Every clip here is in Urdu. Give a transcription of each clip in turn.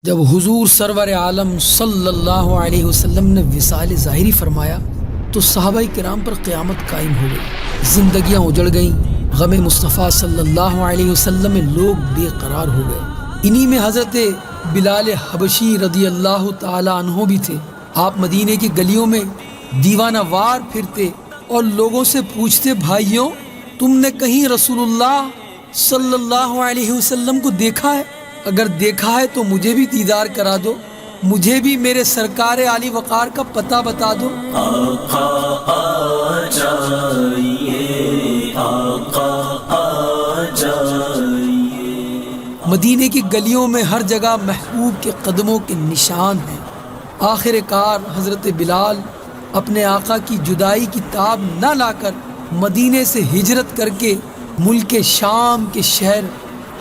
جب حضور سرور عالم صلی اللہ علیہ وسلم نے وصال ظاہری فرمایا تو صحابہ کرام پر قیامت قائم ہو گئی، زندگیاں اجڑ گئیں، غم مصطفیٰ صلی اللہ علیہ وسلم میں لوگ بے قرار ہو گئے۔ انہی میں حضرت بلال حبشی رضی اللہ تعالی عنہ بھی تھے۔ آپ مدینے کی گلیوں میں دیوانہ وار پھرتے اور لوگوں سے پوچھتے، بھائیوں تم نے کہیں رسول اللہ صلی اللہ علیہ وسلم کو دیکھا ہے؟ اگر دیکھا ہے تو مجھے بھی دیدار کرا دو، مجھے بھی میرے سرکار عالی وقار کا پتہ بتا دو۔ آقا آ جائیے، آقا آ جائیے۔ مدینے کی گلیوں میں ہر جگہ محبوب کے قدموں کے نشان ہیں۔ آخر کار حضرت بلال اپنے آقا کی جدائی کی تاب نہ لا کر مدینے سے ہجرت کر کے ملک شام کے شہر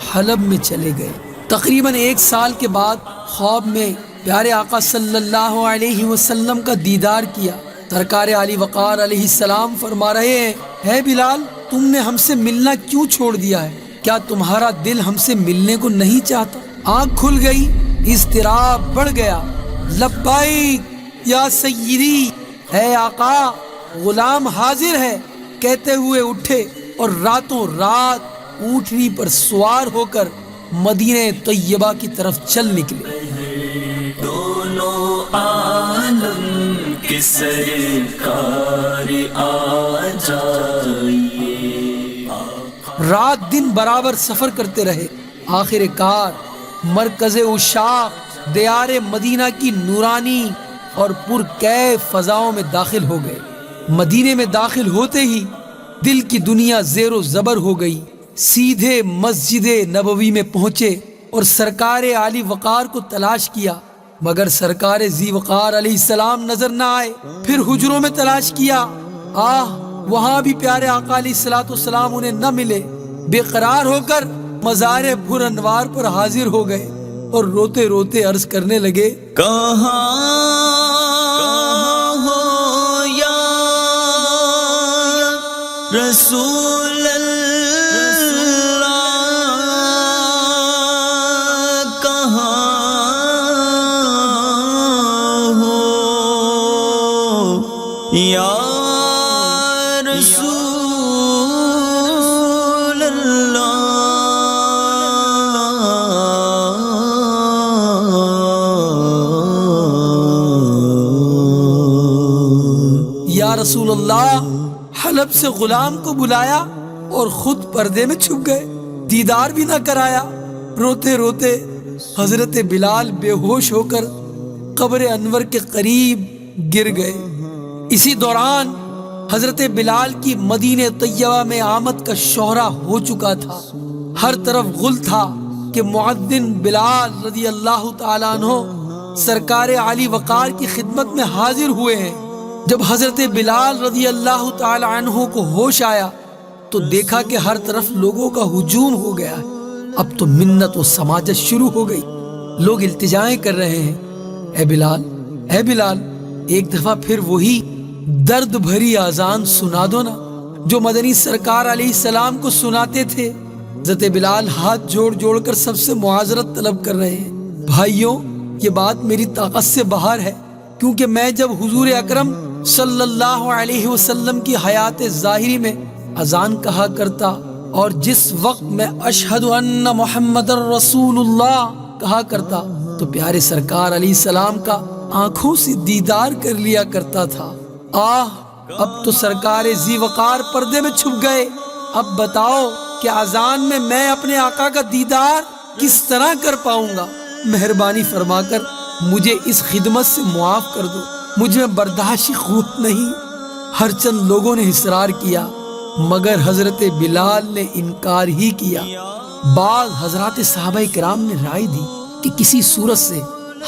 حلب میں چلے گئے۔ تقریباً 1 سال کے بعد خواب میں پیارے آقا صلی اللہ علیہ وسلم کا دیدار کیا۔ سرکار علی وقار علیہ السلام فرما رہے ہیں، اے بلال تم نے ہم سے ملنا کیوں چھوڑ دیا ہے؟ کیا تمہارا دل ہم سے ملنے کو نہیں چاہتا؟ آنکھ کھل گئی، اضطراب بڑھ گیا۔ لبیک یا سیدی، اے آقا غلام حاضر ہے کہتے ہوئے اٹھے اور راتوں رات اونٹنی پر سوار ہو کر مدینہ طیبہ کی طرف چل نکلے۔ دونوں عالم کے سرکار آ جائیے۔ رات دن برابر سفر کرتے رہے، آخر کار مرکز عشاق دیار مدینہ کی نورانی اور پرکیف فضاؤں میں داخل ہو گئے۔ مدینے میں داخل ہوتے ہی دل کی دنیا زیر و زبر ہو گئی۔ سیدھے مسجد نبوی میں پہنچے اور سرکار عالی وقار کو تلاش کیا، مگر سرکار ذی وقار علیہ السلام نظر نہ آئے۔ پھر حجروں میں تلاش کیا، وہاں بھی پیارے آقا علیہ السلام انہیں نہ ملے۔ بے قرار ہو کر مزار پر انوار پر حاضر ہو گئے اور روتے روتے عرض کرنے لگے، کہاں ہو یا رسول اللہ، کہاں ہو یا رسول یا رسول اللہ۔ حلب سے غلام کو بلایا اور خود پردے میں چھپ گئے، دیدار بھی نہ کرایا۔ روتے روتے حضرت بلال بے ہوش ہو کر قبر انور کے قریب گر گئے۔ اسی دوران حضرت بلال کی مدینہ طیبہ میں آمد کا شہرہ ہو چکا تھا۔ ہر طرف غل تھا کہ مؤذن بلال رضی اللہ تعالیٰ عنہ سرکار عالی وقار کی خدمت میں حاضر ہوئے ہیں۔ جب حضرت بلال رضی اللہ تعالی عنہ کو ہوش آیا تو دیکھا کہ ہر طرف لوگوں کا ہجوم ہو گیا ہے۔ اب تو منت و سماجت شروع ہو گئی، لوگ التجائیں کر رہے ہیں، اے بلال اے بلال ایک دفعہ پھر وہی درد بھری آذان سنا دو نا جو مدنی سرکار علیہ السلام کو سناتے تھے۔ حضرت بلال ہاتھ جوڑ جوڑ کر سب سے معاذرت طلب کر رہے ہیں، بھائیوں یہ بات میری طاقت سے باہر ہے، کیونکہ میں جب حضور اکرم صلی اللہ علیہ وسلم کی حیات ظاہری میں اذان کہا کرتا اور جس وقت میں اشہد ان محمد رسول اللہ کہا کرتا تو پیارے سرکار علیہ السلام کا آنکھوں سے دیدار کر لیا کرتا تھا۔ اب تو سرکار ذی وقار پردے میں چھپ گئے، اب بتاؤ کہ اذان میں میں اپنے آقا کا دیدار کس طرح کر پاؤں گا؟ مہربانی فرما کر مجھے اس خدمت سے معاف کر دو، مجھ میں برداشت قوت نہیں۔ ہر چند لوگوں نے اصرار کیا مگر حضرت بلال نے انکار ہی کیا۔ بعض حضرات صحابہ کرام نے رائے دی کہ کسی صورت سے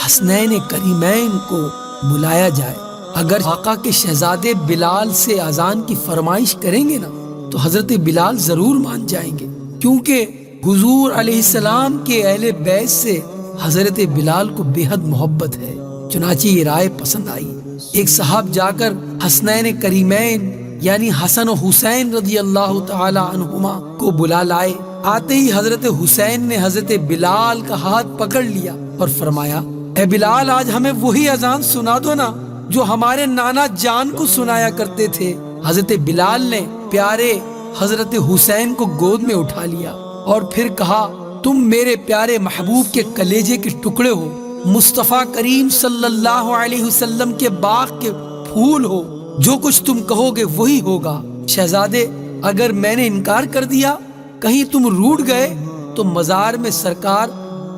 حسنین کریمین کو بلایا جائے، اگر آقا کے شہزادے بلال سے اذان کی فرمائش کریں گے نا تو حضرت بلال ضرور مان جائیں گے، کیونکہ حضور علیہ السلام کے اہل بیت سے حضرت بلال کو بے حد محبت ہے۔ چنانچہ یہ رائے پسند آئی۔ ایک صاحب جا کر حسنین کریمین یعنی حسن و حسین رضی اللہ تعالی عنہما کو بلا لائے۔ آتے ہی حضرت حسین نے حضرت بلال کا ہاتھ پکڑ لیا اور فرمایا اے بلال آج ہمیں وہی اذان سنا دو نا جو ہمارے نانا جان کو سنایا کرتے تھے۔ حضرت بلال نے پیارے حضرت حسین کو گود میں اٹھا لیا اور پھر کہا تم میرے پیارے محبوب کے کلیجے کے ٹکڑے ہو، مصطفیٰ کریم صلی اللہ علیہ وسلم کے باغ کے پھول ہو، جو کچھ تم کہو گے وہی ہوگا۔ شہزادے اگر میں نے انکار کر دیا، کہیں تم روٹھ گئے تو مزار میں سرکار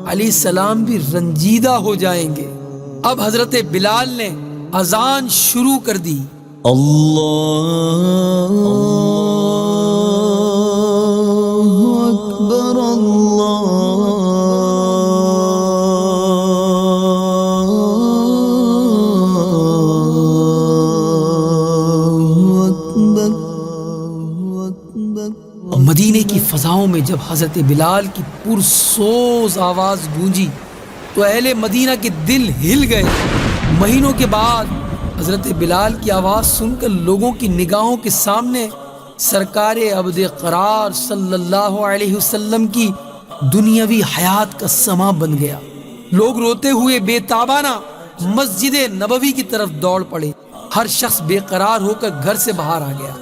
علیہ السلام بھی رنجیدہ ہو جائیں گے۔ اب حضرت بلال نے اذان شروع کر دی۔ اللہ اکبر اللہ اکبر۔ مدینے کی فضاؤں میں جب حضرت بلال کی پرسوز آواز گونجی تو اہل مدینہ کے دل ہل گئے۔ مہینوں کے بعد حضرت بلال کی آواز سن کر لوگوں کی نگاہوں کے سامنے سرکار عبد قرار صلی اللہ علیہ وسلم کی دنیاوی حیات کا سما بن گیا۔ لوگ روتے ہوئے بے تابانہ مسجد نبوی کی طرف دوڑ پڑے۔ ہر شخص بے قرار ہو کر گھر سے باہر آ گیا۔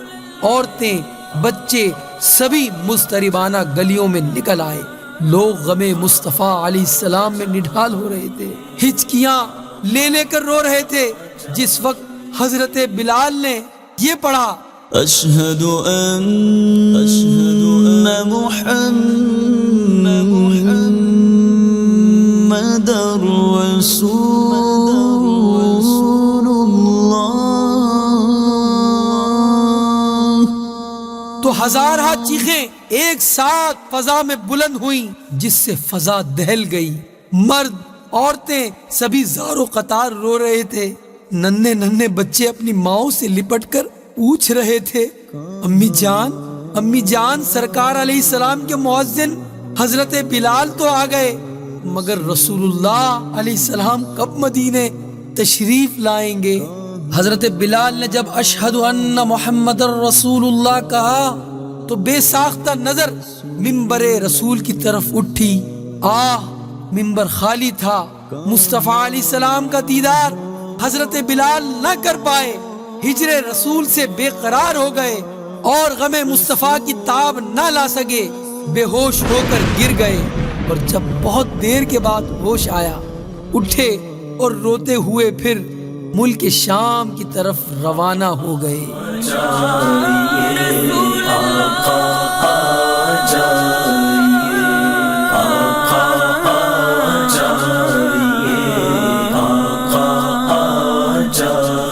عورتیں، بچے سبھی مضطربانہ گلیوں میں نکل آئے۔ لوگ غم مصطفیٰ علیہ السلام میں نڈھال ہو رہے تھے، ہچکیاں لے لے کر رو رہے تھے۔ جس وقت حضرت بلال نے یہ پڑھا اشہد ان محمد رسول اللہ، تو ہزارہ چیخیں ایک ساتھ فضا میں بلند ہوئیں، جس سے فضا دہل گئی۔ مرد، عورتیں سبھی زار و قطار رو رہے تھے۔ ننھے ننھے بچے اپنی ماؤں سے لپٹ کر پوچھ رہے تھے امی جان سرکار علیہ السلام کے مؤذن حضرت بلال تو آ گئے، مگر رسول اللہ علیہ السلام کب مدینے تشریف لائیں گے؟ حضرت بلال نے جب اشہد ان محمد رسول اللہ کہا تو بے ساختہ نظر منبر رسول کی طرف اٹھی۔ منبر خالی تھا۔ مصطفیٰ علیہ السلام کا دیدار حضرت بلال نہ کر پائے، ہجر رسول سے بے قرار ہو گئے اور غم مصطفیٰ کی تاب نہ لا سکے، بے ہوش ہو کر گر گئے۔ اور جب بہت دیر کے بعد ہوش آیا، اٹھے اور روتے ہوئے پھر ملک شام کی طرف روانہ ہو گئے۔ آقا